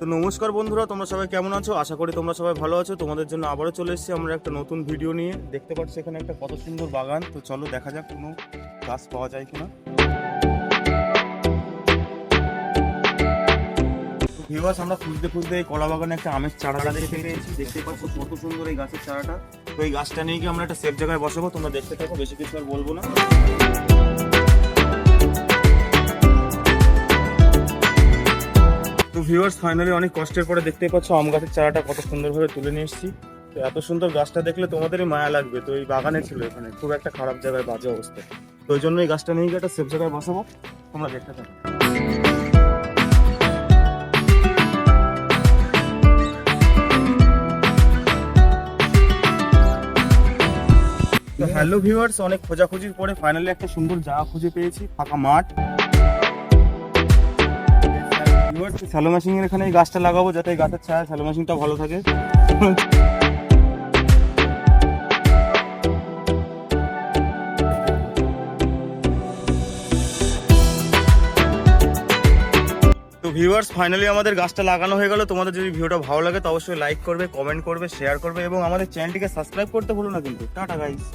তো নমস্কার বন্ধুরা, তোমরা সবাই কেমন আছো? আশা করি তোমরা সবাই ভালো আছো। তোমাদের জন্য আবারও চলে এসেছি আমরা একটা নতুন ভিডিও নিয়ে। দেখতে পাচ্ছ এখানে একটা কত সুন্দর বাগান। তো চলো দেখা যাক কোনো গাছ পাওয়া যায় কিনা। ভিউয়ার্স, আমরা খুঁজতে খুঁজতে এই কলা বাগানে একটা আমের চারাটা দেখতে পেয়েছি। দেখতে পাচ্ছ কত সুন্দর এই গাছের চারাটা। তো এই গাছটা নিয়ে গিয়ে আমরা একটা সেফ জায়গায় বসাবো। তোমরা দেখতে থাকো, বেশি কিছু আর বলবো না। তো ভিউয়ার্স, ফাইনালি অনেক কষ্টের পরে দেখতেই পাচ্ছ আম গাছের চারাটা কত সুন্দরভাবে তুলে নিয়ে এসেছি। তো এত সুন্দর গাছটা দেখলে তোমাদেরই মায়া লাগবে। তো এই বাগানে ছিল, এখানে খুব একটা খারাপ জায়গায়, বাজে অবস্থা। তো ওই জন্য এই গাছটা নিয়ে গিয়ে একটা সেফ জায়গায় বসাবো। তোমরা দেখতে থাকো। তো হ্যালো ভিউয়ার্স, অনেক খোঁজাখুঁজির পরে ফাইনালি একটা সুন্দর জায়গা খুঁজে পেয়েছি, ফাঁকা মাঠ। স্যালো মেশিং এর এখানে এই গাছটা লাগাবো, যাতে এই গাছের ছায়া স্যালো মেশিংটা ভালো থাকে। তো ভিউয়ার্স, ফাইনালি আমাদের গাছটা লাগানো হয়ে গেল। তোমাদের যদি ভিডিওটা ভালো লাগে তো অবশ্যই লাইক করবে, কমেন্ট করবে, শেয়ার করবে এবং আমাদের চ্যানেলটিকে সাবস্ক্রাইব করতে ভুলো না কিন্তু। Tata guys.